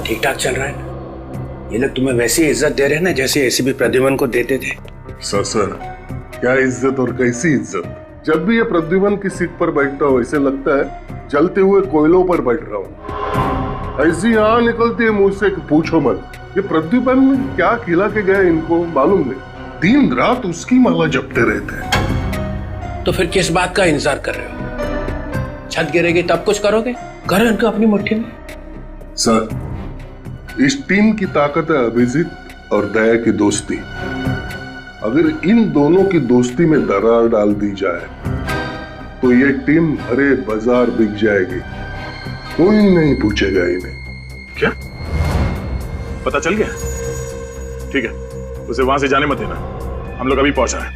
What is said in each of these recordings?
ठीक ठाक चल रहा है ना? ये लोग तुम्हें वैसी इज्जत दे रहे हैं ना जैसे एसीपी प्रद्युमन को देते थे। सर क्या इज्जत और कैसी इज्जत। जब भी ये प्रद्युमन की सीट पर बैठता हूँ ऐसे लगता है जलते हुए कोयलों पर बैठ रहा हूँ। ऐसी यहाँ निकलती है मुंह से कि पूछो मत। ये प्रद्युमन क्या खिला के गया इनको मालूम नहीं। दिन रात उसकी माला जपते रहते हैं। तो फिर किस बात का इंतजार कर रहे हो? छत गिरेगी तब कुछ करोगे? करो इनको अपनी मुट्ठी में। सर इस टीम की ताकत है अभिजीत और दया की दोस्ती। अगर इन दोनों की दोस्ती में दरार डाल दी जाए तो ये टीम हरे बाजार बिक जाएगी। कोई नहीं पूछेगा इन्हें। क्या पता चल गया? ठीक है, उसे वहां से जाने मत देना, हम लोग अभी पहुंच रहे हैं।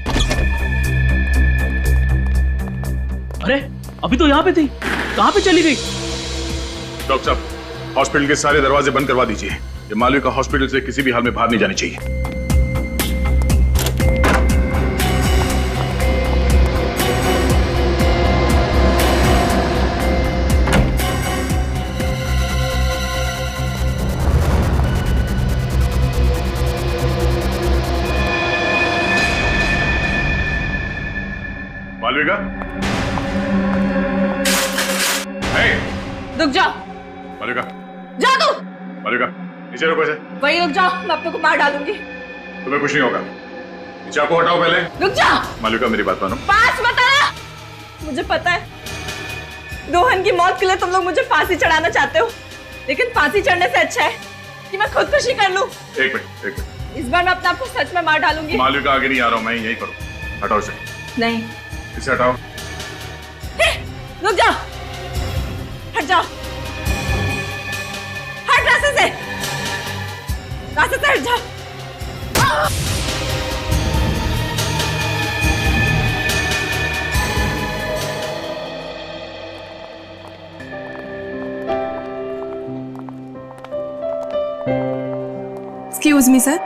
अरे अभी तो यहाँ पे थी, कहाँ पे चली गई? डॉक्टर साहब, हॉस्पिटल के सारे दरवाजे बंद करवा दीजिए। ये मालविका हॉस्पिटल से किसी भी हाल में बाहर नहीं जानी चाहिए। मालविका, रुक जाओ। मालविका, जा तू। मालविका, नीचे रुको। वहीं रुक जाओ, मैं अपने को मार डालूंगी। तुम्हें कुछ नहीं होगा। नीचे आपको हटाओ पहले। रुक जाओ। मालविका मेरी बात मानो। पास मत आना। मुझे पता है रोहन की मौत के लिए तुम लोग मुझे फांसी चढ़ाना चाहते हो, लेकिन फांसी चढ़ने से अच्छा है कि मैं खुदकुशी कर लूं। एक मिनट। इस बार मैं अपने आप को सच में मार डालूंगी। मालविका आगे नहीं आ रहा हूं, मैं यही करूं। हटाओ इसे। नहीं, इसे हटाओ। रुक जाओ, हट जाओ, हट रास्ते से हट जाओ। एक्सक्यूज मी सर,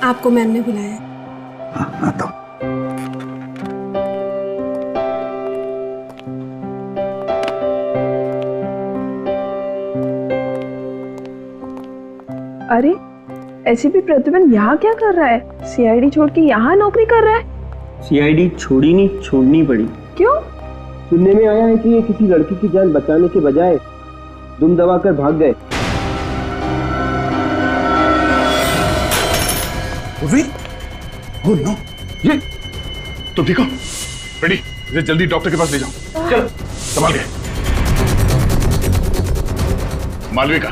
आपको मैम ने बुलाया। आता हूं। अरे एसीपी प्रद्युमन यहाँ क्या कर रहा है? सीआईडी छोड़ के यहाँ नौकरी कर रहा है? सीआईडी छोड़ी नहीं, छोड़नी पड़ी। क्यों? सुनने में आया है कि ये किसी लड़की की जान बचाने के बजाय दुम दबाकर भाग गए। Oh no! ये तुम ठीक हो? रेडी, इसे जल्दी डॉक्टर के पास ले जाओ। चल, संभाल के। मालविका,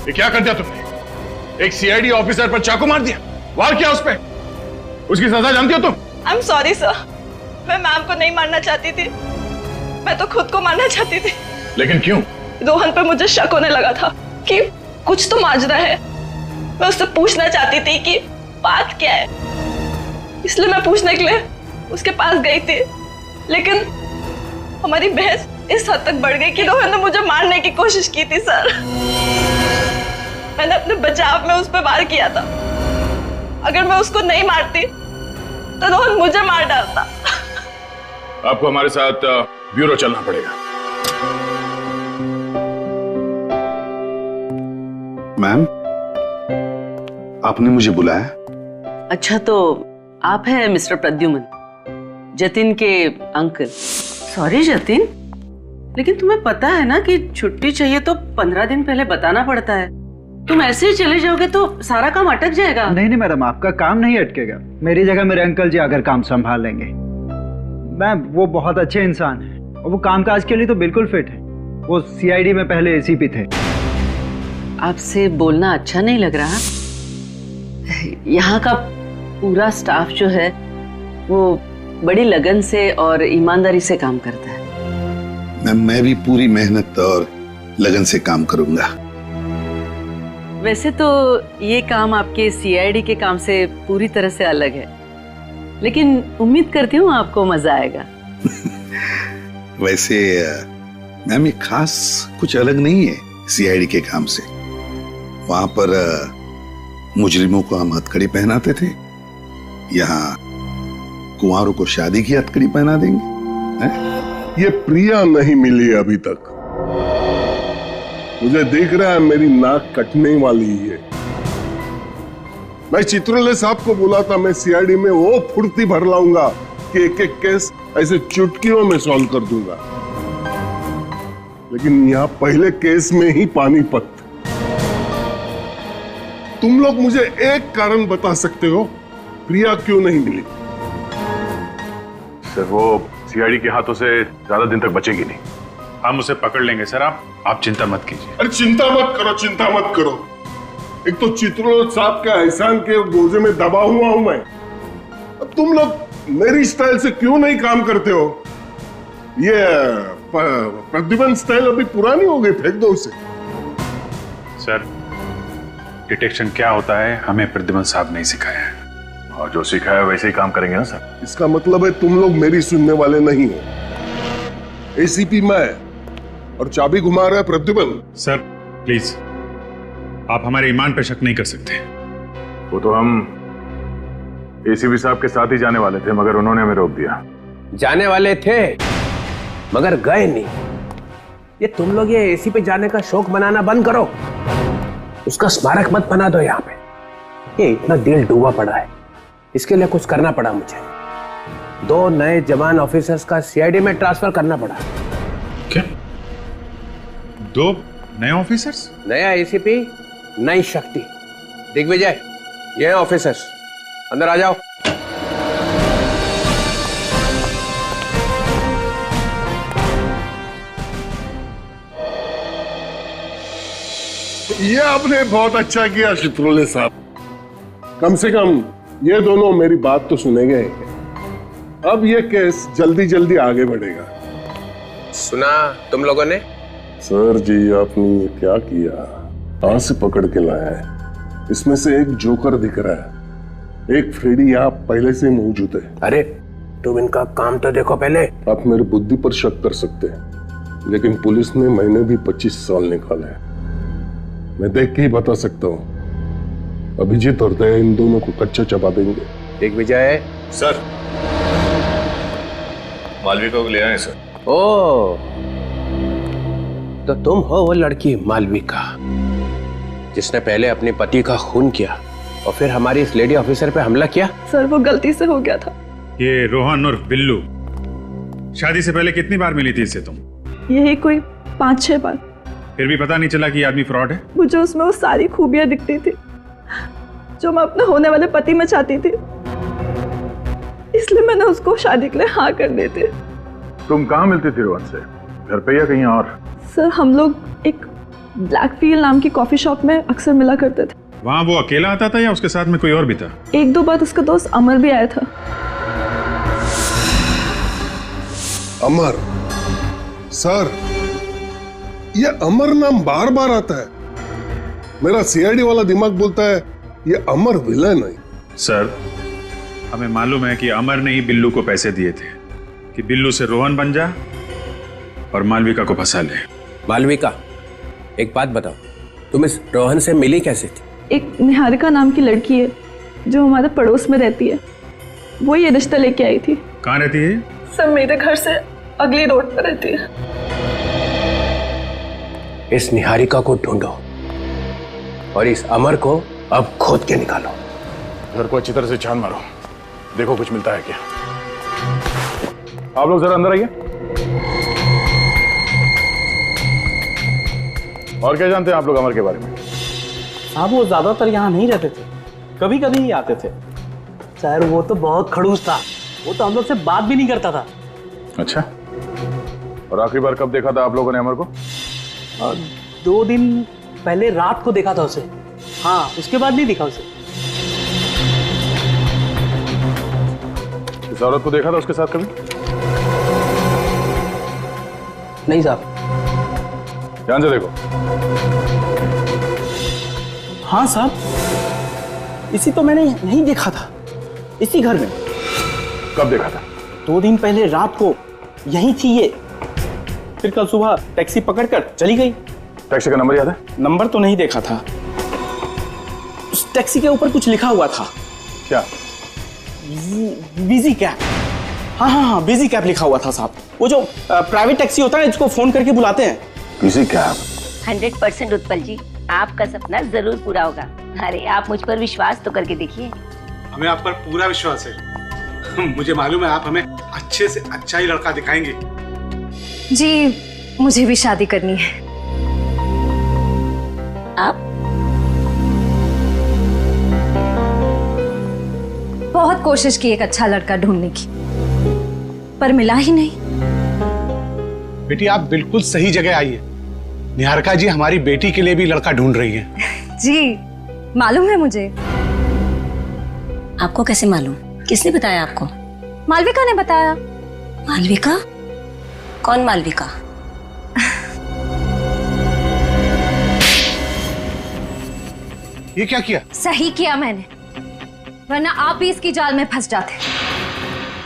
ये क्या कर दिया तुमने? एक सीआईडी ऑफिसर पर चाकू मार दिया, वार किया उस पे। उसकी सजा जानती हो तुम? आई एम सॉरी सर, मैं मैम को नहीं मारना चाहती थी, मैं तो खुद को मारना चाहती थी। लेकिन क्यों? रोहन पर मुझे शक होने लगा था कि कुछ तो माजरा है। मैं उससे पूछना चाहती थी कि बात क्या है, इसलिए मैं पूछने के लिए उसके पास गई थी। लेकिन हमारी बहस इस हद तक बढ़ गई कि रोहन ने मुझे मारने की कोशिश की थी सर। मैंने अपने बचाव में उस पर वार किया था। अगर मैं उसको नहीं मारती तो रोहन मुझे मार डालता। आपको हमारे साथ ब्यूरो चलना पड़ेगा। मैम, आपने मुझे बुलाया? अच्छा, तो आप हैं मिस्टर प्रद्युमन, जतिन के अंकल। सॉरी जतिन, लेकिन तुम्हें पता है ना कि छुट्टी चाहिए तो 15 दिन पहले बताना पड़ता है। तुम ऐसे ही चले जाओगे तो सारा काम अटक जाएगा। नहीं नहीं मैडम, आपका काम नहीं अटकेगा। मेरी जगह मेरे अंकल जी आकर काम संभाल लेंगे। मैम, वो बहुत अच्छे इंसान हैं और वो कामकाज के लिए तो बिल्कुल फिट है। वो सीआईडी में पहले एसीपी थे। आपसे बोलना अच्छा नहीं लग रहा? यहाँ का पूरा स्टाफ जो है वो बड़ी लगन से और ईमानदारी से काम करता है। मैं भी पूरी मेहनत और लगन से काम करूंगा। वैसे तो ये काम आपके सीआईडी के काम से पूरी तरह से अलग है, लेकिन उम्मीद करती हूँ आपको मजा आएगा। वैसे मैम, ये खास कुछ अलग नहीं है सीआईडी के काम से। वहां पर मुजरिमों को हम हथकड़ी पहनाते थे, यहाँ कुंवारों को शादी की हथकड़ी पहना देंगे। ये प्रिया नहीं मिली अभी तक। मुझे दिख रहा है मेरी नाक कटने वाली है। मैं चित्रोले साहब को बोला था मैं सीआईडी में वो फुर्ती भर लाऊंगा कि एक एक केस ऐसे चुटकियों में सॉल्व कर दूंगा, लेकिन यहां पहले केस में ही पानीपत। तुम लोग मुझे एक कारण बता सकते हो प्रिया क्यों नहीं मिली? सर वो सीआईडी के हाथों से ज्यादा दिन तक बचेगी नहीं। हम उसे पकड़ लेंगे सर, आप चिंता मत कीजिए। अरे चिंता मत करो, चिंता मत करो। एक तो चित्रोल साहब के एहसान के गोजे में दबा हुआ हूं मैं। अब तुम लोग मेरी स्टाइल से क्यों नहीं काम करते हो? ये प्रद्युमन स्टाइल अभी पुरानी हो गई, फेंक दो उसे। सर डिटेक्शन क्या होता है हमें प्रद्युमन साहब नहीं सिखाया है, और जो सिखाया वैसे ही काम करेंगे ना सर। इसका मतलब है तुम लोग मेरी सुनने वाले नहीं हो। एसीपी मैं और चाबी घुमा रहा है प्रद्युमन। सर प्लीज, आप हमारे ईमान पर शक नहीं कर सकते। वो तो हम एसीपी साहब के साथ ही जाने वाले थे, मगर उन्होंने हमें रोक दिया। जाने वाले थे मगर गए नहीं। ये तुम लोग ये एसी पे जाने का शौक मनाना बंद करो, उसका स्मारक मत बना दो यहाँ पे। ये इतना दिल डूबा पड़ा है, इसके लिए कुछ करना पड़ा मुझे। 2 नए जवान ऑफिसर्स का सीआईडी में ट्रांसफर करना पड़ा। क्या 2 नए ऑफिसर्स? नया एसीपी, नई शक्ति। दिग्विजय, ये है ऑफिसर्स, अंदर आ जाओ। ये आपने बहुत अच्छा किया चित्रोले साहब। कम से कम ये दोनों मेरी बात तो सुनेंगे। अब ये केस जल्दी जल्दी आगे बढ़ेगा। सुना तुम लोगों ने? सर जी आपने ये क्या किया? कहां से पकड़ के लाया है? इसमें से एक जोकर दिख रहा है, एक फ्रेडी यहाँ पहले से मौजूद है। अरे तुम इनका काम तो देखो पहले। आप मेरी बुद्धि पर शक कर सकते हैं, लेकिन पुलिस ने मैंने भी 25 साल निकाले हैं। मैं देख के ही बता सकता हूँ। अभिजीत और दया इन दोनों को कच्चा चबा देंगे। दिग्विजय। सर मालविका को ले आए सर। ओ, तो तुम हो वो लड़की मालविका जिसने पहले अपने पति का खून किया और फिर हमारी इस लेडी ऑफिसर पे हमला किया? सर वो गलती से हो गया था। ये रोहन और बिल्लू शादी से पहले कितनी बार मिली थी इससे तुम? यही कोई 5-6 बार। फिर भी पता नहीं चला कि आदमी फ्रॉड है? मुझे उसमें वो सारी खूबियां दिखती थी जो मैं अपने होने वाले पति में चाहती थी, इसलिए मैंने उसको शादी के लिए हाँ कर दी थी। तुम कहाँ मिलती थी रोहन से, घर पे या कहीं और? सर हम लोग एक ब्लैकफील्ड नाम की कॉफी शॉप में अक्सर मिला करते थे। वहाँ वो अकेला आता था या उसके साथ में कोई और भी था? 1-2 बार उसका दोस्त अमर भी आया था। अमर? सर ये अमर नाम बार बार आता है। मेरा सीआईडी वाला दिमाग बोलता है ये अमर विलन है। सर हमें मालूम है कि अमर ने ही बिल्लू को पैसे दिए थे कि बिल्लू से रोहन बन जा और मालविका को फंसा ले। मालविका, एक बात बताओ, तुम इस रोहन से मिली कैसे थी? एक निहारिका नाम की लड़की है जो हमारे पड़ोस में रहती है, वो ये रिश्ता लेके आई थी। कहाँ रहती है? सर मेरे घर से अगली रोड पर रहती है। इस निहारिका को ढूंढो और इस अमर को अब खोद के निकालो। घर को अच्छी तरह से छान मारो, देखो कुछ मिलता है क्या। आप लोग जरा अंदर आइए। और क्या जानते हैं आप लोग अमर के बारे में? साहब वो ज्यादातर यहाँ नहीं रहते थे, कभी कभी ही आते थे। सर वो तो बहुत खड़ूस था, वो तो हम लोग से बात भी नहीं करता था। अच्छा, और आखिरी बार कब देखा था आप लोगों ने अमर को? 2 दिन पहले रात को देखा था उसे। हाँ, उसके बाद नहीं दिखा उसे। इस औरत को देखा था उसके साथ कभी? नहीं साहब। ध्यान से देखो। हाँ साहब, इसी तो मैंने नहीं देखा था, इसी घर में। कब देखा था? 2 दिन पहले रात को यहीं थी ये, फिर कल सुबह टैक्सी पकड़कर चली गई। टैक्सी का नंबर याद है? नंबर तो नहीं देखा था, उस टैक्सी के ऊपर कुछ लिखा हुआ था। क्या? Busy cab. हाँ हाँ हाँ, बिजी कैब लिखा हुआ था साहब। वो जो प्राइवेट टैक्सी होता है जिसको फोन करके बुलाते हैं। Busy cab? 100% उत्पल जी, आपका सपना जरूर पूरा होगा। अरे आप मुझ पर विश्वास तो करके देखिए। हमें आप पर पूरा विश्वास है। मुझे मालूम है आप हमें अच्छे से अच्छा ही लड़का दिखाएंगे। जी, मुझे भी शादी करनी है। आप? बहुत कोशिश की एक अच्छा लड़का ढूंढने की, पर मिला ही नहीं। बेटी आप बिल्कुल सही जगह आई है। निहारिका जी हमारी बेटी के लिए भी लड़का ढूंढ रही है। जी, मालूम है मुझे। आपको कैसे मालूम? किसने बताया आपको? मालविका ने बताया। मालविका? कौन मालविका? ये क्या किया? सही किया मैंने, वरना आप भी इसकी जाल में फंस जाते।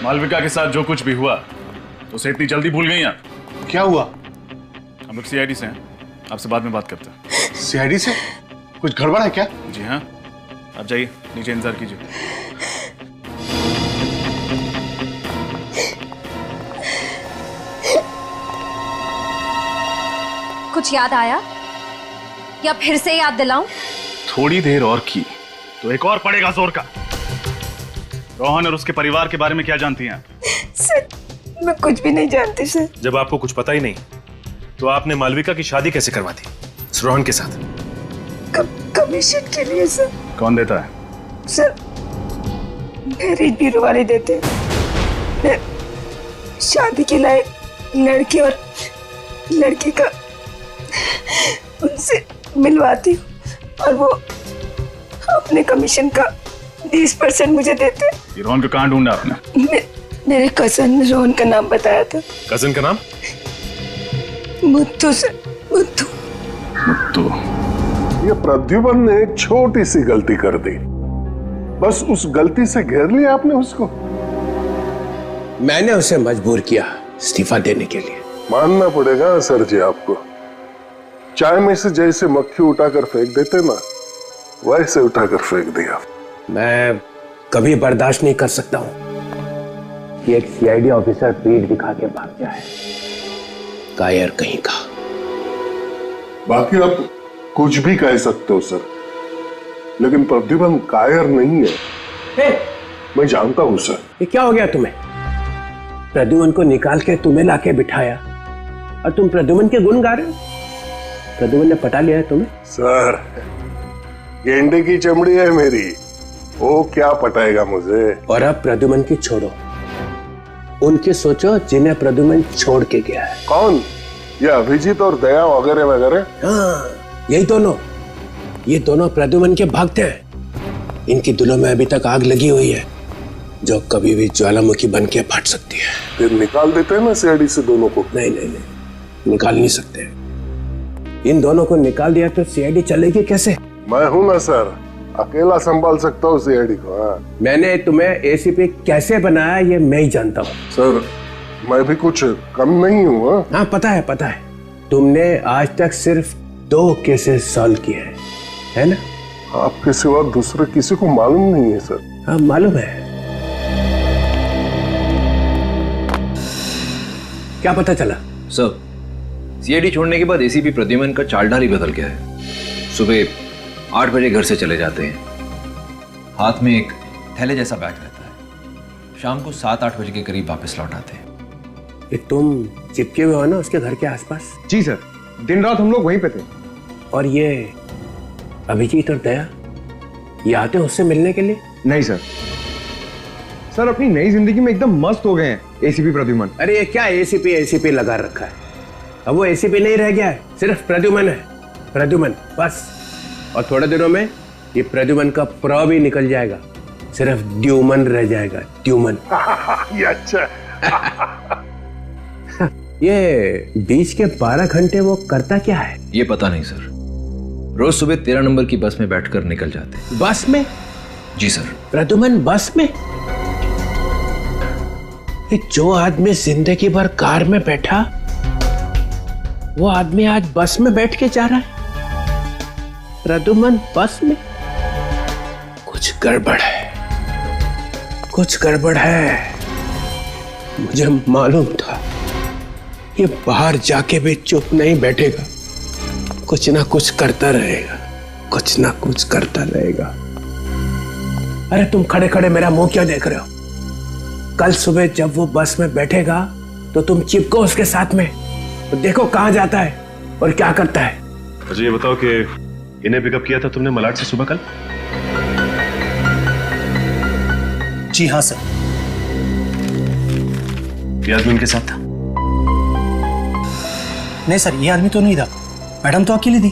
मालविका के साथ जो कुछ भी हुआ उसे इतनी जल्दी भूल गई आप? क्या हुआ? हम लोग सीआईडी से हैं, आपसे बाद में बात करते हैं। सीआईडी से? कुछ गड़बड़ है क्या? जी हाँ, आप जाइए नीचे इंतजार कीजिए। कुछ याद आया या फिर से याद दिलाऊं? थोड़ी देर और की तो एक और पड़ेगा जोर का। रोहन और उसके परिवार के बारे में क्या जानती हैं आप? सर, मैं कुछ भी नहीं जानती सर। जब आपको कुछ पता ही नहीं तो आपने मालविका की शादी कैसे करवा दी रोहन के साथ? कमीशन के लिए सर। कौन देता है? सर, मैरिज ब्यूरो वाले देते हैं। मैं शादी के लायक लड़के और लड़की का उनसे मिलवाती हूँ और वो अपने कमीशन का 20% मुझे देते। ये रोहन को कहाँ ढूंढा आपने? मेरे कजन ने रोहन का नाम बताया था। कजन का नाम? मुत्तू सर, मुत्तू। मुत्तू। ये प्रद्युमन ने एक छोटी सी गलती कर दी, बस उस गलती से घेर लिया आपने उसको। मैंने उसे मजबूर किया इस्तीफा देने के लिए। मानना पड़ेगा सर जी आपको, चाय में से जैसे मक्खी उठाकर फेंक देते ना, वैसे उठाकर फेंक दिया। मैं कभी बर्दाश्त नहीं कर सकता हूं कि एक सीआईडी ऑफिसर पीठ दिखा के भाग जाए। कायर कहीं का। बाकी आप कुछ भी कह सकते हो सर, लेकिन प्रद्युमन कायर नहीं है। मैं जानता हूं सर। ये क्या हो गया तुम्हें? प्रद्युमन को निकाल के तुम्हें लाके बिठाया और तुम प्रद्युमन के गुण गा रहे हो। प्रद्युमन ने पटा लिया है तुम्हें? सर, गेंडे की चमड़ी है मेरी, वो क्या पटाएगा मुझे। और अब प्रद्युमन की छोड़ो, उनकी सोचो जिन्हें प्रद्युमन छोड़ के गया है। कौन? ये अभिजीत और दया वगैरह वगैरह? हाँ, यही दोनों। ये दोनों प्रद्युमन के भक्त हैं। इनकी दिलों में अभी तक आग लगी हुई है जो कभी भी ज्वालामुखी बन के फट सकती है। फिर निकाल देते हैं ना सीआईडी से दोनों को। नहीं नहीं नहीं, निकाल नहीं सकते। इन दोनों को निकाल दिया तो सीआईडी चलेगी कैसे? मैं हूं ना सर, अकेला संभाल सकता हूँ सीआईडी को। हाँ। मैंने तुम्हें एसीपी कैसे बनाया ये मैं ही जानता हूँ। सर, मैं भी कुछ कम नहीं हूँ। हाँ पता है, पता है। तुमने आज तक सिर्फ 2 केसेस सॉल्व किए हैं, है ना? आपके सिवा दूसरे किसी को मालूम नहीं है सर। हाँ मालूम है। क्या पता चला? सर, सीआईडी छोड़ने के बाद एसीपी प्रद्युमन का चालढाल ही बदल गया है। सुबह 8 बजे घर से चले जाते हैं, हाथ में एक थैले जैसा बैग रहता है। शाम को 7-8 बजे के करीब वापस लौट आते हैं। ये तुम चिपके हुए हो ना उसके घर के आसपास? जी सर, दिन रात हम लोग वहीं पे थे। और ये अभिजीत और दया, ये आते हैं उससे मिलने के लिए? नहीं सर, सर अपनी नई जिंदगी में एकदम मस्त हो गए हैं एसीपी प्रद्युमन। अरे ये क्या एसीपी लगा रखा है? अब वो एसीपी नहीं रह गया है, सिर्फ प्रद्युमन है। प्रद्युमन बस। और थोड़े दिनों में ये प्रद्युमन का प्र भी निकल जाएगा, सिर्फ ड्यूमन रह जाएगा। ड्यूमन। ये अच्छा। ये बीच के 12 घंटे वो करता क्या है? ये पता नहीं सर। रोज सुबह 13 नंबर की बस में बैठकर निकल जाते हैं। बस में? जी सर। प्रद्युमन बस में? ये जो आदमी जिंदगी भर कार में बैठा, वो आदमी आज बस में बैठ के जा रहा है। प्रद्युमन बस में? कुछ गड़बड़ है, कुछ गड़बड़ है। मुझे मालूम था ये बाहर जाके भी चुप नहीं बैठेगा, कुछ ना कुछ करता रहेगा, कुछ ना कुछ करता रहेगा। अरे तुम खड़े खड़े मेरा मुंह क्यों देख रहे हो? कल सुबह जब वो बस में बैठेगा तो तुम चिपको उसके साथ में, तो देखो कहां जाता है और क्या करता है। मुझे ये बताओ कि इन्हें पिकअप किया था तुमने मलाड से सुबह कल? जी हाँ सर। ये आदमी उनके साथ था? नहीं सर, ये आदमी तो नहीं था, मैडम तो अकेली थी।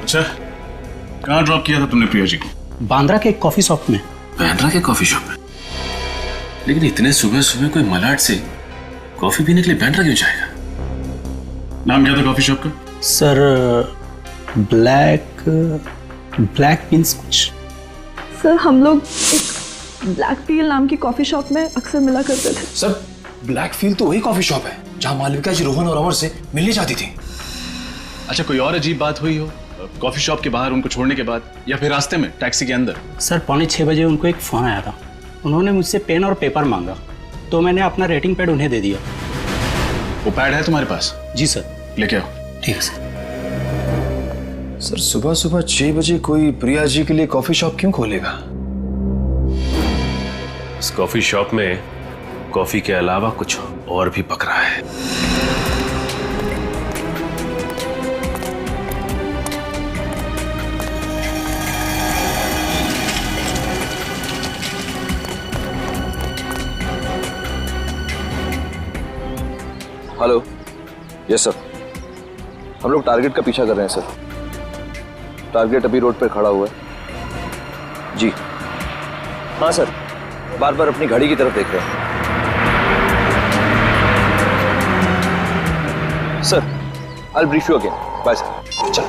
अच्छा, कहाँ ड्रॉप किया था तुमने प्रिया जी को? बांद्रा के एक कॉफी शॉप में। बांद्रा के कॉफी शॉप में? लेकिन इतने सुबह सुबह कोई मलाड से कॉफी पीने के लिए बांद्रा क्यों जाएगा? नाम क्या था कॉफी शॉप का? सर ब्लैक बीन्स कुछ। सर हम लोग एक ब्लैक फील नाम की कॉफी शॉप में अक्सर मिला करते थे। सर ब्लैक फील तो वही कॉफी शॉप है जहां मालविका जी रोहन और अमर से मिलने जाती थी। अच्छा, कोई और अजीब बात हुई हो कॉफी शॉप के बाहर उनको छोड़ने के बाद, या फिर रास्ते में टैक्सी के अंदर? सर 5:45 बजे उनको एक फोन आया था। उन्होंने मुझसे पेन और पेपर मांगा तो मैंने अपना रेटिंग पैड उन्हें दे दिया। वो पैड है तुम्हारे पास? जी सर। लेके आओ। ठीक है सर। सर सुबह सुबह 6 बजे कोई प्रिया जी के लिए कॉफी शॉप क्यों खोलेगा? इस कॉफी शॉप में कॉफी के अलावा कुछ और भी पक रहा है। हेलो। यस सर, हम लोग टारगेट का पीछा कर रहे हैं सर। टारगेट अभी रोड पर खड़ा हुआ है। जी हाँ सर, बार बार अपनी घड़ी की तरफ देख रहे हैं। Sir I will brief you again. Bye sir. चलो।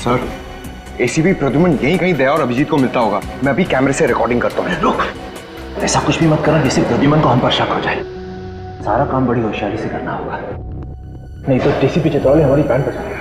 सर एसीपी प्रद्युमन यहीं कहीं दया और अभिजीत को मिलता होगा। मैं अभी कैमरे से रिकॉर्डिंग करता हूँ। रुक, ऐसा कुछ भी मत करना जिससे प्रद्युमन को हम पर शक हो जाए। सारा काम बड़ी होशियारी से करना होगा, नहीं तो डीसीपी चित्रौले हमारी पैंट पर जाएगा।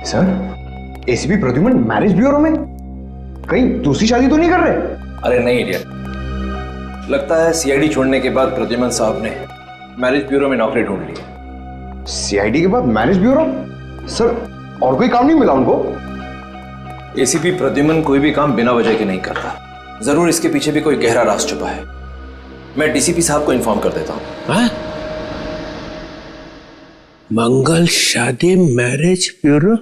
Sir ACP Pradyuman marriage bureau में? कहीं दूसरी शादी तो नहीं कर रहे? अरे नहीं इडियट, लगता है सीआईडी छोड़ने के बाद प्रद्युमन साहब ने मैरिज ब्यूरो में नौकरी ढूंढ ली। सीआईडी के बाद मैरिज ब्यूरो? सर और कोई काम नहीं मिला उनको? एसीपी प्रद्युमन कोई भी काम बिना वजह के नहीं करता। जरूर इसके पीछे भी कोई गहरा राज छुपा है। मैं डीसीपी साहब को इन्फॉर्म कर देता हूँ। मंगल शादी मैरिज ब्यूरो?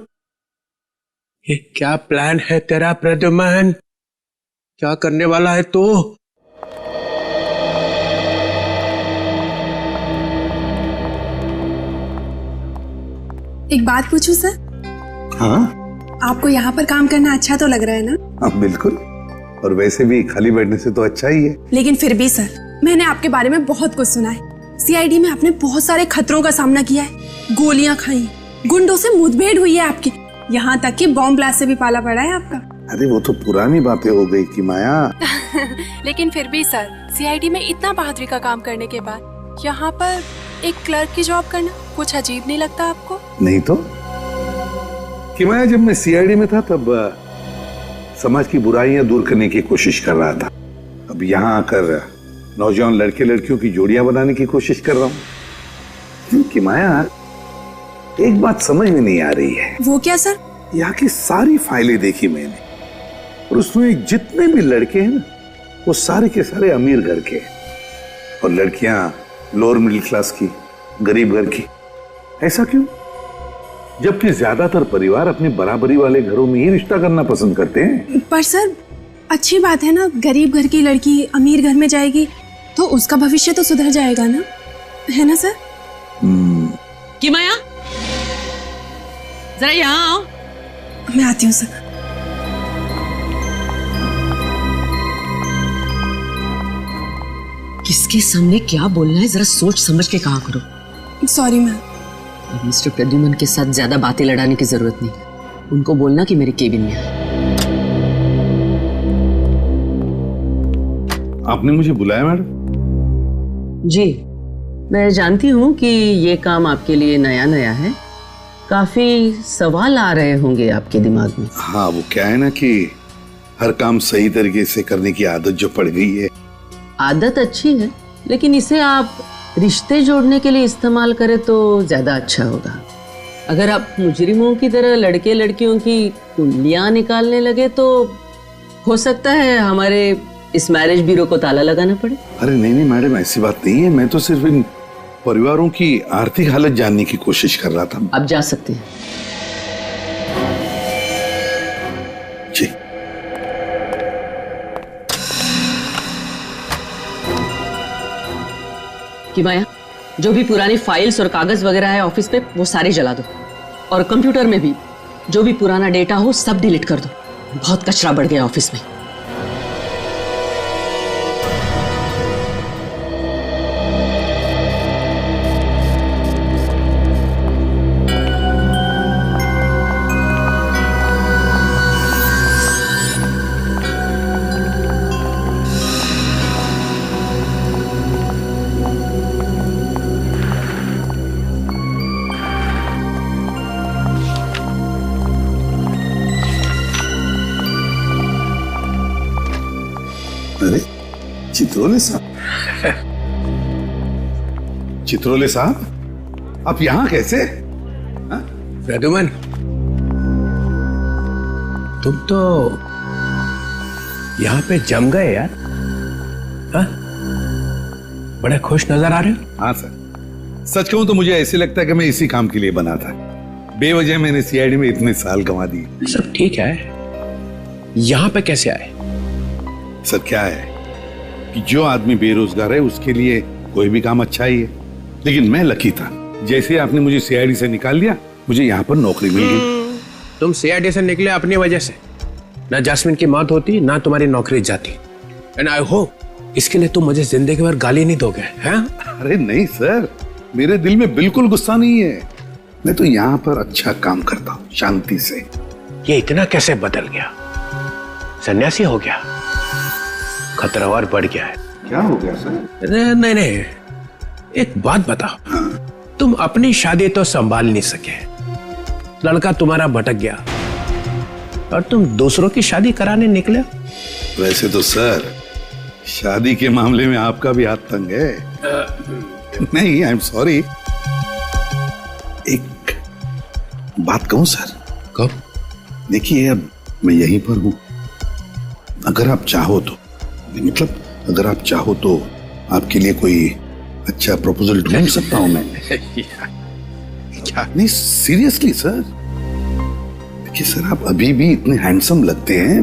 ये क्या प्लान है तेरा प्रद्युमन? क्या करने वाला है तू? एक बात पूछूं सर? हाँ आपको यहाँ पर काम करना अच्छा तो लग रहा है ना? हाँ बिल्कुल, और वैसे भी खाली बैठने से तो अच्छा ही है। लेकिन फिर भी सर, मैंने आपके बारे में बहुत कुछ सुना है। सीआईडी में आपने बहुत सारे खतरों का सामना किया है, गोलियां खाई, गुंडों से मुठभेड़ हुई है आपकी, यहाँ तक कि बॉम्ब ब्लास्ट से भी पाला पड़ा है आपका। अरे वो तो पुरानी बातें हो गई कि माया। लेकिन फिर भी सर, सीआईडी में इतना बहादुरी का काम करने के बाद यहाँ पर एक क्लर्क की जॉब करना कुछ अजीब नहीं लगता आपको? नहीं तो कि माया, जब मैं सीआईडी में था तब समाज की बुराइयां दूर करने की कोशिश कर रहा था। अब यहाँ आकर नौजवान लड़के लड़कियों की जोड़ियां बनाने की कोशिश कर रहा हूँ। कि माया, एक बात समझ में नहीं आ रही है। वो क्या सर? यहाँ की सारी फाइलें देखी मैंने, और उसमें जितने भी लड़के हैं ना, वो सारे के सारे अमीर घर के, और लड़कियां लोअर मिडिल क्लास की, गरीब घर की। ऐसा क्यों? जबकि ज्यादातर परिवार अपने बराबरी वाले घरों में ही रिश्ता करना पसंद करते हैं। पर सर, अच्छी बात है ना, गरीब घर की लड़की अमीर घर में जाएगी तो उसका भविष्य तो सुधर जाएगा ना, है ना सर? कि माया, जरा यहाँ आओ। मैं आती हूँ सर। किसके सामने क्या बोलना है जरा सोच समझ के कहा करो। Sorry ma'am. अब मिस्टर प्रद्युमन के साथ ज्यादा बातें लड़ाने की जरूरत नहीं है। उनको बोलना कि मेरे केबिन में आए। आपने मुझे बुलाया मैडम? जी, मैं जानती हूँ कि ये काम आपके लिए नया नया है, काफी सवाल आ रहे होंगे आपके दिमाग में। हाँ, वो क्या है ना कि हर काम सही तरीके से करने की आदत जो पड़ गई है। आदत अच्छी है, लेकिन इसे आप रिश्ते जोड़ने के लिए इस्तेमाल करें तो ज्यादा अच्छा होगा। अगर आप मुजरिमों की तरह लड़के लड़कियों की कुंडलियां निकालने लगे तो हो सकता है हमारे इस मैरिज ब्यूरो को ताला लगाना पड़े। अरे नहीं नहीं मैडम, ऐसी बात नहीं है। मैं तो सिर्फ इन परिवारों की आर्थिक हालत जानने की कोशिश कर रहा था। आप जा सकते हैं। जी। कि माया, जो भी पुरानी फाइल्स और कागज वगैरह है ऑफिस पे वो सारे जला दो, और कंप्यूटर में भी जो भी पुराना डेटा हो सब डिलीट कर दो। बहुत कचरा बढ़ गया ऑफिस में। अरे चित्रोले साहब, चित्रोले साहब, आप यहाँ कैसे? प्रद्युमन, तुम तो यहाँ पे जम गए यार। हाँ? बड़े खुश नजर आ रहे हो। हाँ सर, सच कहूं तो मुझे ऐसे लगता है कि मैं इसी काम के लिए बना था। बेवजह मैंने सीआईडी में इतने साल गंवा दिए। सब ठीक है, यहाँ पे कैसे आए? सर क्या है कि जो आदमी बेरोजगार है उसके लिए कोई भी काम अच्छा ही है, लेकिन मैं लकी था। जैसे आपने मुझे सीआईडी से निकाल लिया, मुझे यहाँ पर नौकरी मिल गई। तुम सीआईडी से निकले अपनी वजह से, ना जैस्मिन की मौत होती ना तुम्हारी नौकरी जाती। एंड आई होप इसके लिए तुम मुझे जिंदगी भर गाली नहीं दोगे, हैं? अरे नहीं सर, मेरे दिल में बिल्कुल गुस्सा नहीं है। मैं तो यहाँ पर अच्छा काम करता हूँ, शांति से। ये इतना कैसे बदल गया? सन्यासी हो गया? खतरा और बढ़ गया है। क्या हो गया सर? नहीं नहीं, एक बात बताओ। तुम अपनी शादी तो संभाल नहीं सके, लड़का तुम्हारा भटक गया और तुम दूसरों की शादी कराने निकले। वैसे तो सर, शादी के मामले में आपका भी हाथ तंग है। नहीं, आई एम सॉरी। एक बात कहूं सर? कब? देखिए, अब मैं यहीं पर हूं। अगर आप चाहो तो, मतलब अगर आप चाहो तो आपके लिए कोई अच्छा प्रपोजल ढूंढ सकता हूं मैं। क्या? नहीं सीरियसली सर। देखिए सर, आप अभी भी इतने हैंडसम लगते हैं।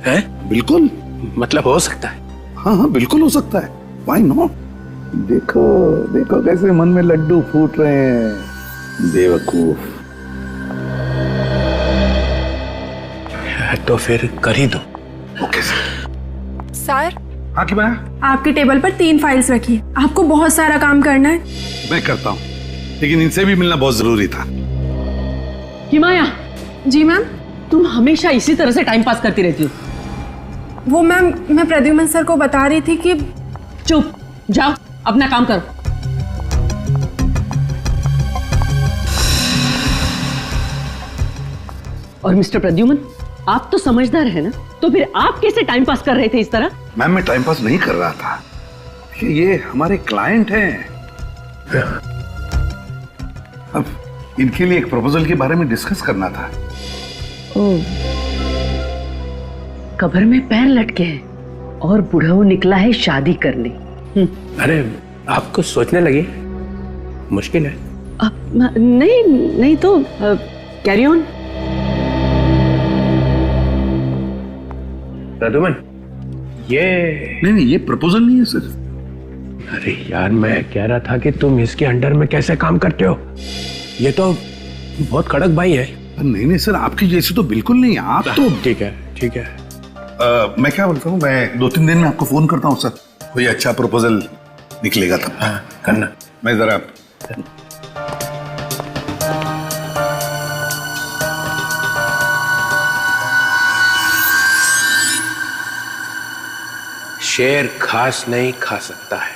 हैं? बिल्कुल। मतलब हो सकता है? हाँ हाँ, बिल्कुल हो सकता है। Why not? देखो देखो कैसे मन में लड्डू फूट रहे हैं, बेवकूफ। तो फिर कर ही दो। Okay sir. सर, हाँ की बात? आपकी टेबल पर 3 फाइल्स रखी है, आपको बहुत सारा काम करना है। मैं करता हूँ, लेकिन इनसे भी मिलना बहुत जरूरी था। कि माया। जी मैम। तुम हमेशा इसी तरह से टाइम पास करती रहती हो। वो मैम, मैं प्रद्युमन सर को बता रही थी कि। चुप, जाओ अपना काम करो। और मिस्टर प्रद्युमन, आप तो समझदार है ना, तो फिर आप कैसे टाइम पास कर रहे थे इस तरह? मैम, मैं टाइम पास नहीं कर रहा था, ये हमारे क्लाइंट हैं। अब इनके लिए एक प्रपोजल के बारे में डिस्कस करना था। ओह, कब्र में पैर लटके हैं और बुढ़ऊ निकला है शादी करने। अरे आप कुछ सोचने लगे? मुश्किल है। नहीं नहीं तो कैरी ऑन। प्रद्युमन, ये नहीं, ये प्रपोजल नहीं है सर। अरे यार, मैं कह रहा था कि तुम इसके अंडर में कैसे काम करते हो? ये तो बहुत कड़क भाई है। नहीं सर, आपकी जैसी तो बिल्कुल नहीं। आप तो ठीक है, ठीक है। मैं क्या बोलता हूँ, मैं 2-3 दिन में आपको फोन करता हूँ सर। कोई अच्छा प्रपोजल निकलेगा तब। हाँ, करना। मैं जरा शेर घास नहीं खा सकता है।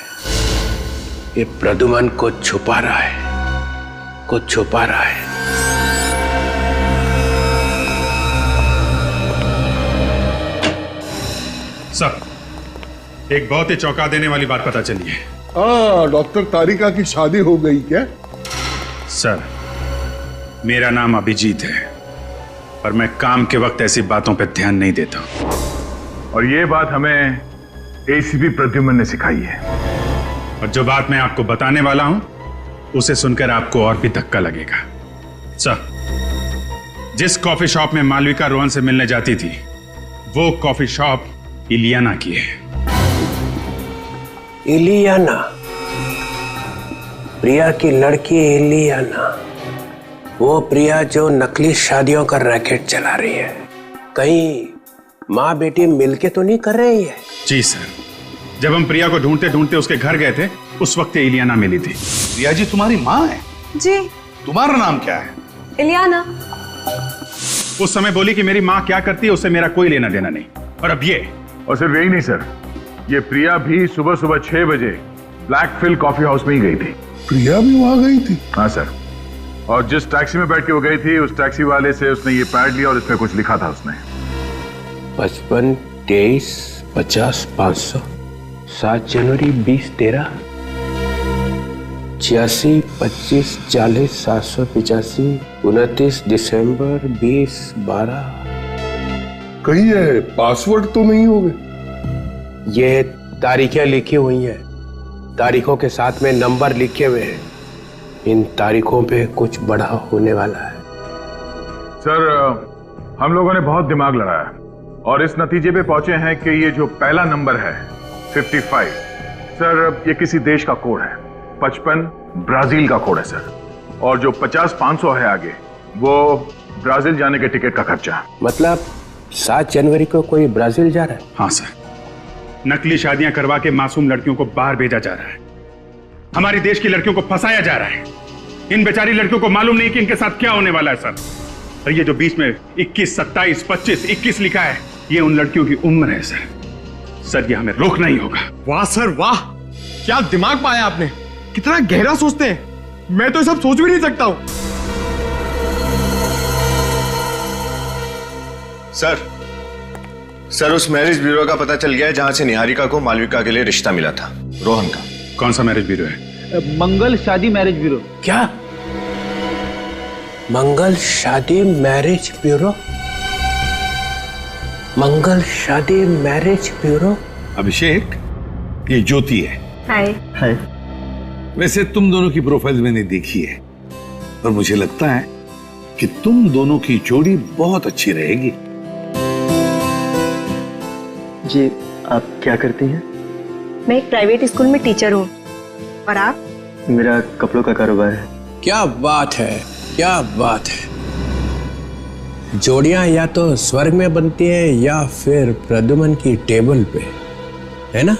ये प्रद्युमन को छुपा रहा है, कुछ छुपा रहा है। सर, एक बहुत ही चौंका देने वाली बात पता चली है। डॉक्टर तारिका की शादी हो गई क्या? सर, मेरा नाम अभिजीत है, पर मैं काम के वक्त ऐसी बातों पर ध्यान नहीं देता। और ये बात हमें एसीपी प्रद्युमन ने सिखाई है। और जो बात मैं आपको बताने वाला हूं, उसे सुनकर आपको और भी धक्का लगेगा। सर, जिस कॉफी शॉप में मालविका रोहन से मिलने जाती थी, वो कॉफी शॉप इलियाना की है। इलियाना? प्रिया की लड़की इलियाना? वो प्रिया जो नकली शादियों का रैकेट चला रही है। कहीं माँ बेटी मिलके तो नहीं कर रही है? जी सर, जब हम प्रिया को ढूंढते ढूंढते उसके घर गए थे, उस वक्त ये इलियाना मिली थी। प्रिया जी तुम्हारी माँ है? जी। तुम्हारा नाम क्या है? इलियाना। उस समय बोली कि मेरी माँ क्या करती है उससे मेरा कोई लेना देना नहीं। और अब ये। और सिर्फ यही नहीं सर, ये प्रिया भी सुबह सुबह 6 बजे ब्लैकफिल कॉफी हाउस में ही गई थी। प्रिया भी वहां गई थी? हाँ सर। और जिस टैक्सी में बैठ के वो गई थी, उस टैक्सी वाले से उसने ये पैड लिया और इसमें कुछ लिखा था उसने। 55 23 50 500 7 जनवरी 20 13 86 25 40 785 29 दिसंबर 20 12। कहीं ये पासवर्ड तो नहीं होंगे? ये तारीखें लिखी हुई हैं, तारीखों के साथ में नंबर लिखे हुए हैं। इन तारीखों पे कुछ बड़ा होने वाला है। सर, हम लोगों ने बहुत दिमाग लड़ाया और इस नतीजे पे पहुंचे हैं कि ये जो पहला नंबर है 55, सर ये किसी देश का कोड है। 55 ब्राजील का कोड है सर। और जो 50-500 है आगे, वो ब्राजील जाने के टिकट का खर्चा। मतलब 7 जनवरी को कोई ब्राजील जा रहा है? हाँ सर, नकली शादियां करवा के मासूम लड़कियों को बाहर भेजा जा रहा है। हमारे देश की लड़कियों को फंसाया जा रहा है। इन बेचारी लड़कियों को मालूम नहीं कि इनके साथ क्या होने वाला है सर। और ये जो बीच में 21, 27, 25, 21 लिखा है, ये उन लड़कियों की उम्र है सर। सर, ये हमें रोकना ही होगा। वाह सर वाह, क्या दिमाग पाया आपने। कितना गहरा सोचते हैं, मैं तो सब सोच भी नहीं सकता हूं। सर उस मैरिज ब्यूरो का पता चल गया है जहां से निहारिका को मालविका के लिए रिश्ता मिला था, रोहन का। कौन सा मैरिज ब्यूरो है? मंगल शादी मैरिज ब्यूरो। क्या? मंगल शादी मैरिज ब्यूरो? मंगल शादी मैरिज ब्यूरो? अभिषेक, ये ज्योति है। हाय। हाय। वैसे तुम दोनों की प्रोफाइल मैंने देखी है और मुझे लगता है कि तुम दोनों की जोड़ी बहुत अच्छी रहेगी। जी, आप क्या करती हैं? मैं एक प्राइवेट स्कूल में टीचर हूँ। और आप? मेरा कपड़ों का कारोबार है। क्या बात है, क्या बात है। जोड़ियां या तो स्वर्ग में बनती हैं या फिर प्रद्युमन की टेबल पे, है ना?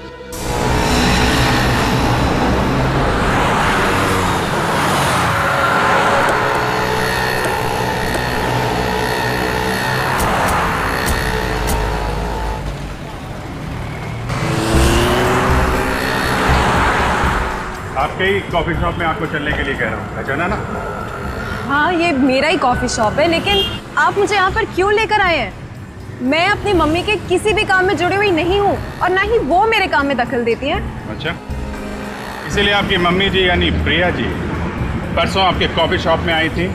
आपके ही कॉफी शॉप में आपको चलने के लिए कह रहा हूँ, पहचाना ना? हाँ, ये मेरा ही कॉफी शॉप है, लेकिन आप मुझे यहाँ पर क्यों लेकर आए हैं? मैं अपनी मम्मी के किसी भी काम में जुड़ी हुई नहीं हूँ और ना ही वो मेरे काम में दखल देती हैं। अच्छा, इसीलिए आपकी मम्मी जी यानी प्रिया जी परसों आपके कॉफी शॉप में आई थी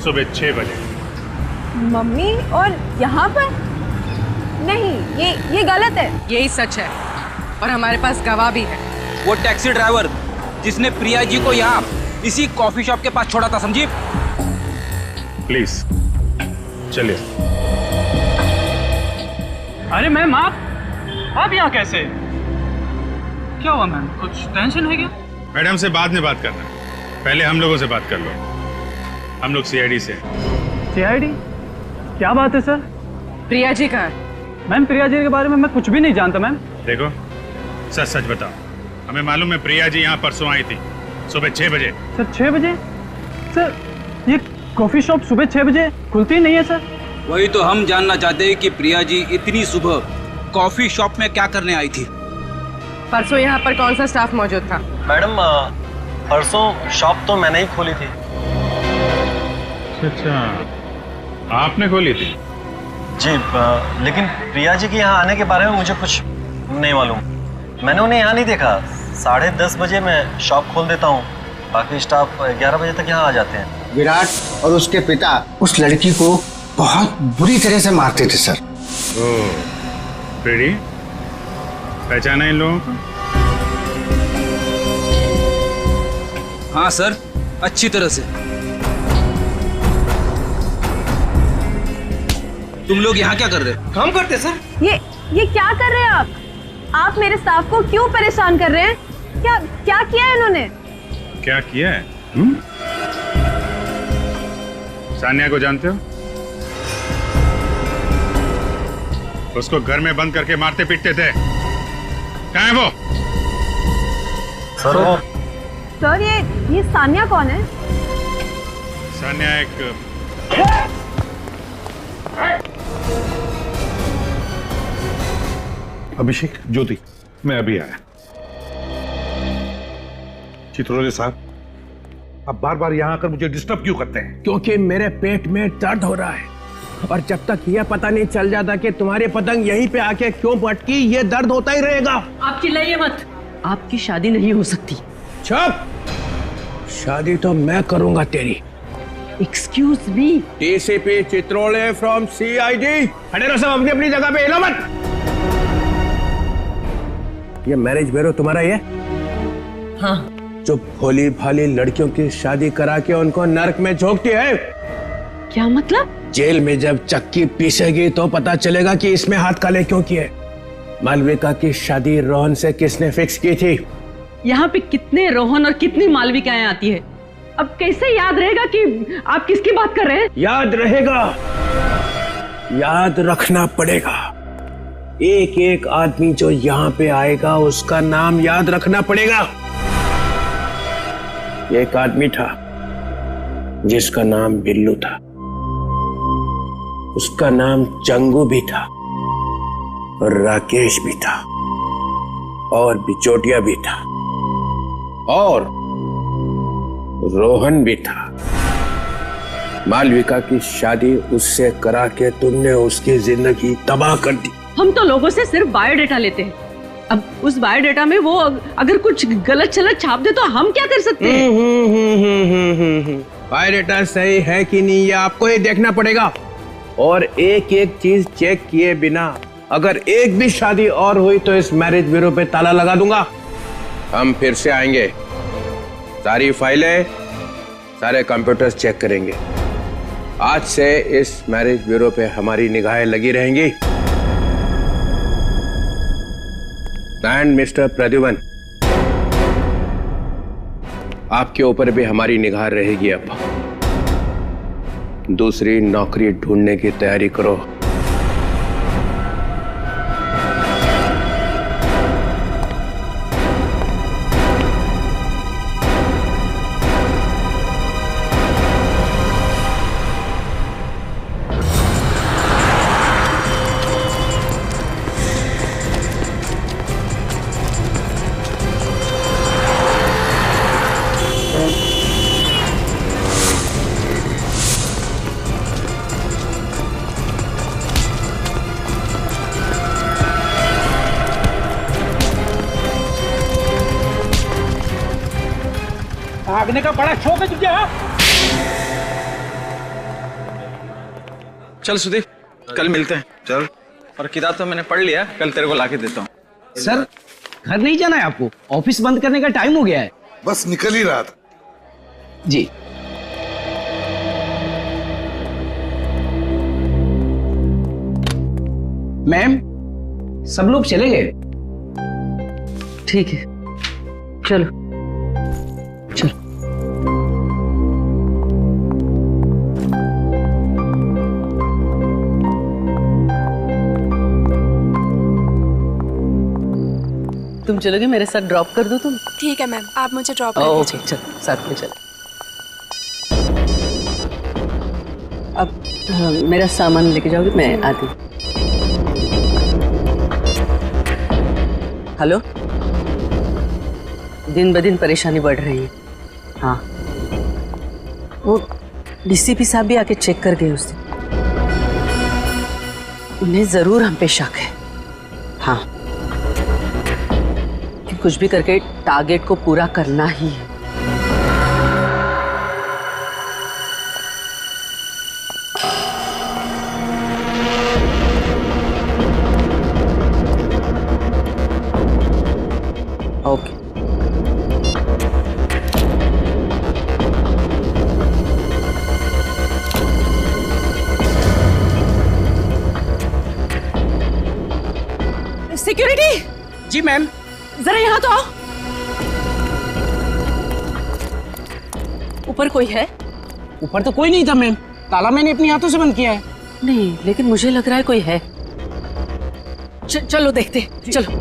सुबह 6 बजे। मम्मी? और यहाँ पर? नहीं, ये गलत है। यही सच है और हमारे पास गवाह भी है। वो टैक्सी ड्राइवर जिसने प्रिया जी को यहाँ इसी कॉफी शॉप के पास छोड़ा था, समझी? प्लीज चलिए। अरे मैम आप यहाँ कैसे? क्या हुआ मैम, कुछ टेंशन है क्या? मैडम से बाद में बात करना, पहले हम लोगों से बात कर लो। हम लोग सीआईडी से। सीआईडी? क्या बात है सर? प्रिया जी कहाँ है? मैम प्रिया जी के बारे में मैं कुछ भी नहीं जानता मैम। देखो सच सच बताओ, हमें मालूम है प्रिया जी यहाँ परसों आई थी सुबह 6 बजे। सर 6 बजे? सर ये कॉफी शॉप सुबह 6 बजे खुलती नहीं है सर। वही तो हम जानना चाहते हैं कि प्रिया जी इतनी सुबह कॉफी शॉप में क्या करने आई थी? परसों यहाँ पर कौन सा स्टाफ मौजूद था? मैडम परसों शॉप तो मैंने ही खोली थी। अच्छा, आपने खोली थी? जी लेकिन प्रिया जी के यहाँ आने के बारे में मुझे कुछ नहीं मालूम। मैंने उन्हें यहाँ नहीं देखा। 10:30 बजे मैं शॉप खोल देता हूँ, बाकी स्टाफ 11 बजे तक यहाँ आ जाते हैं। विराट और उसके पिता उस लड़की को बहुत बुरी तरह से मारते थे सर। प्रीति, पहचाना इन लोगों को? हाँ सर, अच्छी तरह से। तुम लोग यहाँ क्या कर रहे हो? काम करते सर। ये क्या कर रहे हैं आप मेरे स्टाफ को क्यों परेशान कर रहे हैं? क्या किया है इन्होंने? क्या किया है? सानिया को जानते हो? उसको घर में बंद करके मारते पीटते थे। कहाँ है वो? सर ये सानिया कौन है? सानिया एक अभिषेक, ज्योति, मैं अभी आया। चित्रोले साहब, आप बार बार यहाँ आकर मुझे डिस्टर्ब क्यों करते हैं? क्योंकि मेरे पेट में दर्द हो रहा है और जब तक यह पता नहीं चल जाता कि तुम्हारी पतंग यहीं पे आके क्यों पटकी, ये दर्द होता ही रहेगा। आप चिल्लाइए मत, आपकी शादी नहीं हो सकती। चुप! शादी तो मैं करूंगा तेरी। Excuse me. DCP Chitrole from CID. खड़े रहो सब अपनी अपनी जगह पे, हिलो मत। ये मैरिज ब्यूरो तुम्हारा ही है? हाँ। जो भोली भाली लड़कियों की शादी करा के उनको नरक में झोंकती है। क्या मतलब? जेल में जब चक्की पीसेगी तो पता चलेगा कि इसमें हाथ काले क्यों किए। मालविका की शादी रोहन से किसने फिक्स की थी? यहाँ पे कितने रोहन और कितनी मालविकाएं आती है, अब कैसे याद रहेगा कि आप किसकी बात कर रहे हैं? याद रहेगा, याद रखना पड़ेगा। एक एक आदमी जो यहाँ पे आएगा उसका नाम याद रखना पड़ेगा। एक आदमी था जिसका नाम बिल्लू था, उसका नाम चंगू भी था और राकेश भी था और बिचौटिया भी था और रोहन भी था। मालविका की शादी उससे करा के तुमने उसकी जिंदगी तबाह कर दी। हम तो लोगों से सिर्फ बायोडेटा लेते हैं, अब उस बायोडेटा में वो अगर कुछ गलत चलत छाप दे तो हम क्या कर सकते हैं? बायोडेटा सही है कि नहीं ये आपको ही देखना पड़ेगा और एक एक चीज चेक किए बिना अगर एक भी शादी और हुई तो इस मैरिज ब्यूरो पे ताला लगा दूंगा। हम फिर से आएंगे, सारी फाइलें, सारे कंप्यूटर्स चेक करेंगे। आज से इस मैरिज ब्यूरो पे हमारी निगाहें लगी रहेंगी। एंड मिस्टर प्रद्युमन, आपके ऊपर भी हमारी निगाह रहेगी। अब दूसरी नौकरी ढूंढने की तैयारी करो। भागने का बड़ा शौक है तुझे? हाँ? चल सुदीप, कल मिलते हैं। चल। और किताब तो मैंने पढ़ लिया, कल तेरे को लाके देता हूँ। सर घर नहीं जाना है आपको? ऑफिस बंद करने का टाइम हो गया है। बस निकल ही रहा था। जी। मैम, सब लोग चले गए। ठीक है, चलो चलो। तुम चलोगे मेरे साथ? ड्रॉप कर दो तुम? ठीक है मैम, आप मुझे ड्रॉप कर ओके, दीजिए। चलो साथ में चलो। अब मेरा सामान लेके जाओगे? मैं आती हूँ। हेलो, दिन ब दिन परेशानी बढ़ रही है। हाँ, वो डीसीपी साहब भी आके चेक कर गए उस दिन। उन्हें जरूर हम पे शक है। हाँ, कि कुछ भी करके टारगेट को पूरा करना ही है। ओके। सिक्योरिटी जी मैम। जरा यहाँ तो आओ। ऊपर कोई है? ऊपर तो कोई नहीं था मैम, ताला मैंने अपने हाथों से बंद किया है। नहीं, लेकिन मुझे लग रहा है कोई है। चलो देखते, चलो।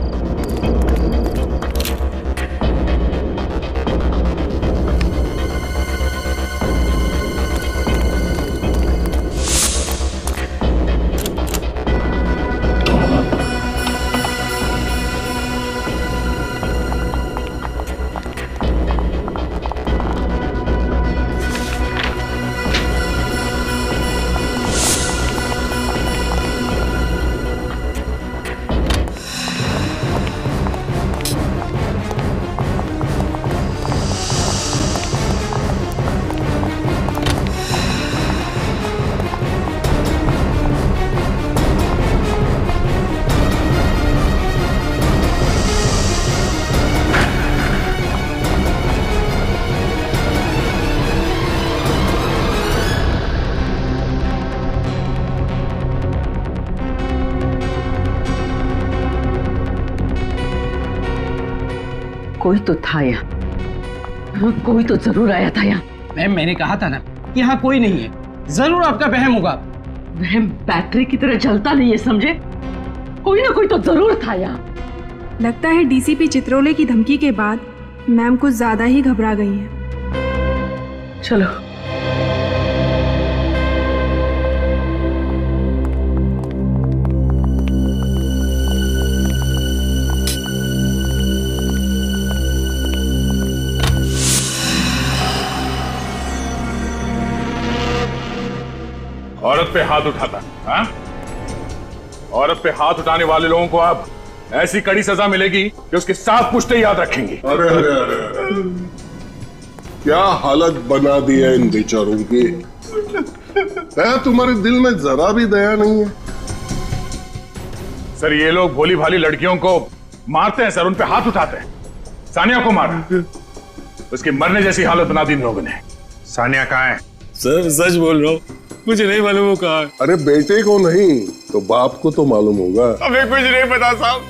कोई तो था यहाँ, कोई तो जरूर आया था यहाँ। मैम, मैंने कहा था ना कि यहाँ कोई नहीं है। जरूर आपका वहम होगा। वहम बैटरी की तरह जलता नहीं है, समझे? कोई ना कोई तो जरूर था यहाँ। लगता है डीसीपी चित्रोले की धमकी के बाद मैम कुछ ज्यादा ही घबरा गई हैं। चलो। औरत पे हाथ उठाता, हाँ? औरत पे हाथ उठाने वाले लोगों को अब ऐसी कड़ी सजा मिलेगी कि उसके साफ पुश्ते याद रखेंगे। अरे अरे अरे, क्या हालत बना दी है इन बेचारों की। तुम्हारे दिल में जरा भी दया नहीं है। सर, ये लोग भोली भाली लड़कियों को मारते हैं सर, उन पे हाथ उठाते हैं। सानिया को मारा, उसकी मरने जैसी हालत बना दी इन लोगों ने। सानिया कहाँ है? सर सच बोल रहा हूँ, मुझे नहीं मालूम वो कहाँ है। अरे बेटे को नहीं तो बाप को तो मालूम होगा। हमें कुछ नहीं पता साहब।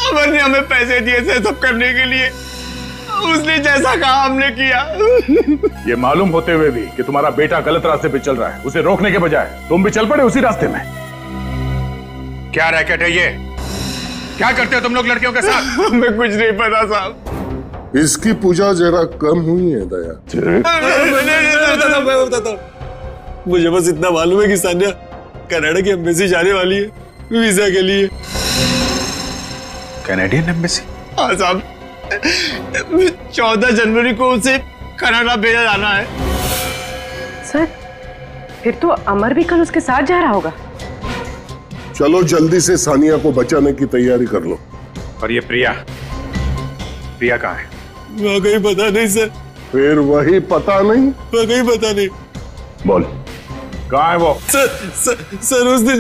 अमर ने हमें पैसे दिए थे सब करने के लिए, उसने जैसा कहा हमने किया। ये मालूम होते हुए भी कि तुम्हारा बेटा गलत रास्ते पे चल रहा है, उसे रोकने के बजाय तुम भी चल पड़े उसी रास्ते में। क्या रैकेट है ये? क्या करते हो तुम लोग लड़कियों के साथ? हमें कुछ नहीं पता साहब। इसकी पूजा जरा कम हुई है दया। मैं बताता हूँ। मुझे बस इतना मालूम है कि सानिया कनाडा की एम्बेसी जाने वाली है वीजा के लिए। Canadian embassy? हाँ साहब, 14 जनवरी को उसे कनाडा भेजा जाना है। सर, फिर तो अमर भी कल उसके साथ जा रहा होगा। चलो जल्दी से सानिया को बचाने की तैयारी कर लो। और ये प्रिया, प्रिया कहाँ है? वाकई पता नहीं सर। फिर वही पता नहीं? वाकई पता नहीं। बोल, कहाँ है वो? सर उस दिन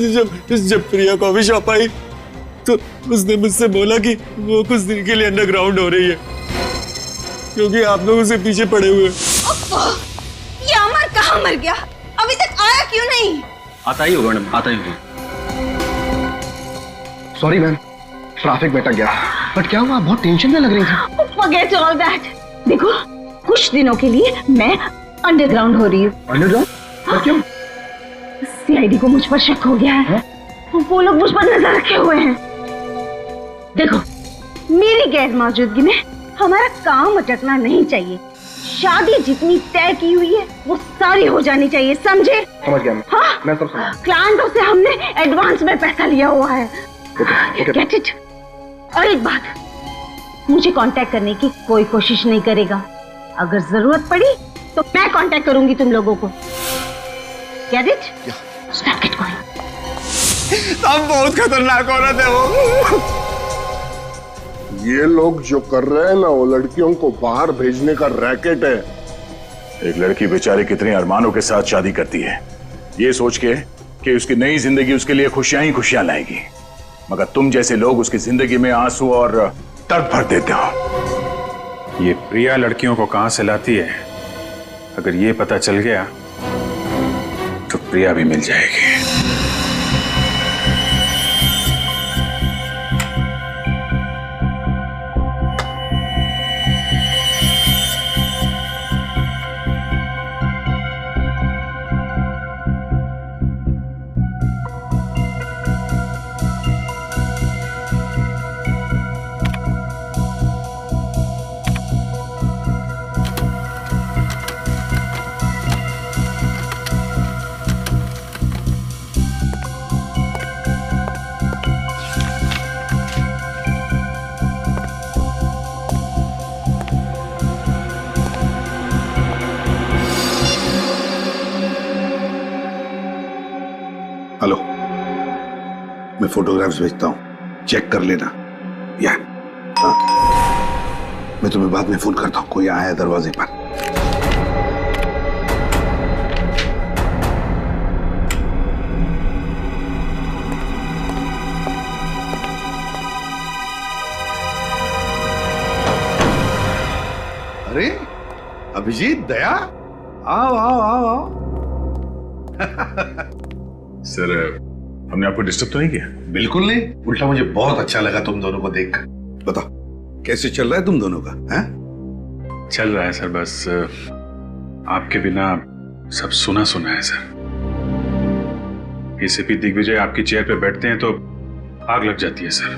जब प्रिया कॉफी शॉप आई तो उसने मुझसे बोला कि वो कुछ दिन के लिए अंडरग्राउंड हो रही है क्योंकि आप लोग उसे पीछे पड़े हुए। ये अमर कहाँ मर गया? अभी तक आया क्यों नहीं? आता ही होगा मैडम, आता ही होगा। सॉरी मैम, ट्रैफिक में अटक गया। बट क्या हुआ, बहुत टेंशन में लग रही थी। Forget all that. देखो, कुछ दिनों के लिए मैं अंडरग्राउंड हो रही हूँ। अंडरग्राउंड? पर क्यों? सीआईडी को मुझ पर शक हो गया है। वो लोग मुझ पर नजर रखे हुए हैं। देखो, मेरी गैर मौजूदगी में हमारा काम अटकना नहीं चाहिए। शादी जितनी तय की हुई है वो सारी हो जानी चाहिए, समझे? समझ गया मैं। हाँ? मैं सब समझ। क्लाइंटों से हमने एडवांस में पैसा लिया हुआ है। ओके। Get it? और एक बात, मुझे कांटेक्ट करने की कोई कोशिश नहीं करेगा। अगर जरूरत पड़ी तो मैं कांटेक्ट करूंगी तुम लोगों को। Get it? Stop it going. आप बहुत खतरनाक औरत है वो। ये लोग जो कर रहे हैं ना, वो लड़कियों को बाहर भेजने का रैकेट है। एक लड़की बेचारी कितने अरमानों के साथ शादी करती है, ये सोच के कि उसकी नई जिंदगी उसके लिए खुशियां ही खुशियां लाएगी, मगर तुम जैसे लोग उसकी जिंदगी में आंसू और दर्द भर देते हो। ये प्रिया लड़कियों को कहां से लाती है, अगर ये पता चल गया तो प्रिया भी मिल जाएगी। हेलो, मैं फोटोग्राफ्स भेजता हूँ, चेक कर लेना। या हाँ, मैं तुम्हें बाद में फोन करता हूँ, कोई आया दरवाजे पर। अरे अभिजीत, दया, आओ आओ आओ आओ। सर, हमने आपको डिस्टर्ब तो नहीं किया? बिल्कुल नहीं, उल्टा मुझे बहुत अच्छा लगा तुम दोनों को देखकर। बताओ कैसे चल रहा है तुम दोनों का? हैं? चल रहा है सर, बस आपके बिना सब सुना सुना है सर। एसीपी दिग्विजय आपकी चेयर पे बैठते हैं तो आग लग जाती है सर।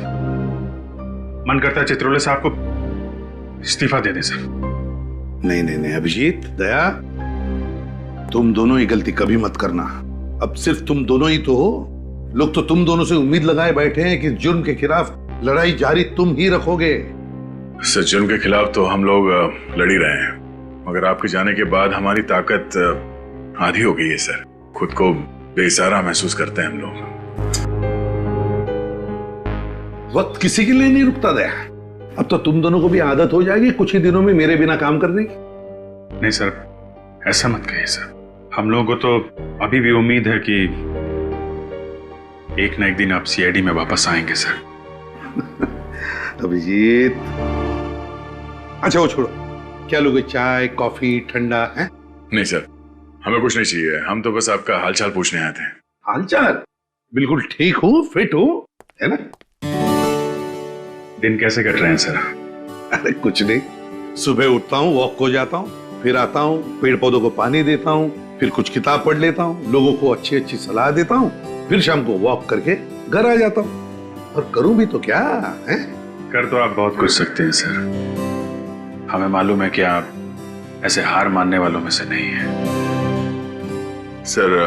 मन करता है चित्रोले साहब को इस्तीफा दे दें सर। नहीं नहीं नहीं अभिजीत, दया, तुम दोनों ही गलती कभी मत करना। अब सिर्फ तुम दोनों ही तो हो। लोग तो तुम दोनों से उम्मीद लगाए बैठे हैं कि जुर्म के खिलाफ लड़ाई जारी तुम ही रखोगे। सर, जुर्म के खिलाफ तो हम लोग लड़ ही रहे हैं, मगर आपके जाने के बाद हमारी ताकत आधी हो गई है सर। खुद को बेसहारा महसूस करते हैं हम लोग। वक्त किसी के लिए नहीं रुकता दया। अब तो तुम दोनों को भी आदत हो जाएगी कुछ ही दिनों में मेरे बिना काम करने की। नहीं सर, ऐसा मत कहिए सर। हम लोगों को तो अभी भी उम्मीद है कि एक ना एक दिन आप सीआईडी में वापस आएंगे सर। अभिजीत, अच्छा वो छोड़ो, क्या लोगे, चाय कॉफी ठंडा है? नहीं सर, हमें कुछ नहीं चाहिए, हम तो बस आपका हालचाल पूछने आए थे। हालचाल? बिल्कुल ठीक हो, फिट हो, है ना? दिन कैसे कट रहे हैं सर? अरे कुछ नहीं, सुबह उठता हूँ, वॉक को जाता हूँ, फिर आता हूँ, पेड़ पौधों को पानी देता हूँ, फिर कुछ किताब पढ़ लेता हूँ, लोगों को अच्छी अच्छी सलाह देता हूँ, फिर शाम को वॉक करके घर आ जाता हूँ। और करूं भी तो क्या है? कर तो आप बहुत कुछ सकते हैं सर। हमें मालूम है कि आप ऐसे हार मानने वालों में से नहीं हैं। सर,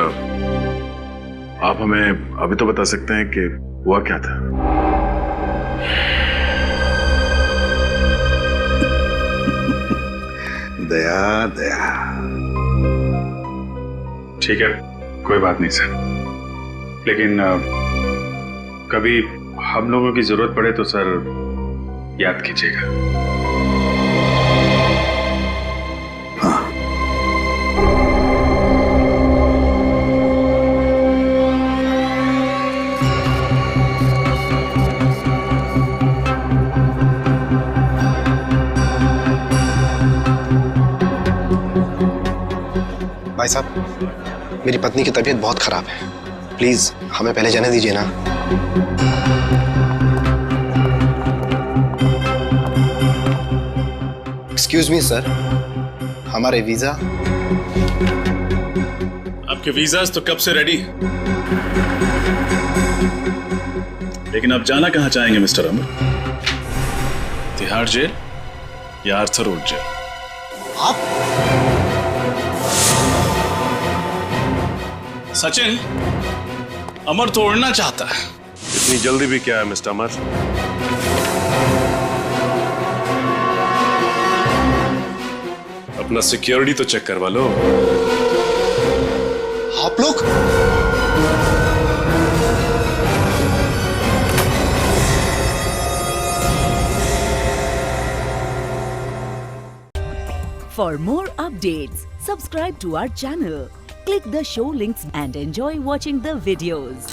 आप हमें अभी तो बता सकते हैं कि हुआ क्या था? दया दया, ठीक है, कोई बात नहीं सर, लेकिन कभी हम लोगों की जरूरत पड़े तो सर याद कीजिएगा। हाँ। भाई साहब, मेरी पत्नी की तबीयत बहुत खराब है, प्लीज हमें पहले जाने दीजिए ना। एक्सक्यूज मी सर, हमारे वीजा। आपके वीजाज तो कब से रेडी, लेकिन आप जाना कहां चाहेंगे मिस्टर अमर? तिहाड़ जेल या आर्थर रोड जेल? आप सचिन, अमर तो उड़ना चाहता है। इतनी जल्दी भी क्या है मिस्टर अमर? अपना सिक्योरिटी तो चेक करवा लो। आप लोग For more updates, subscribe to our channel, click the show links and enjoy watching the videos.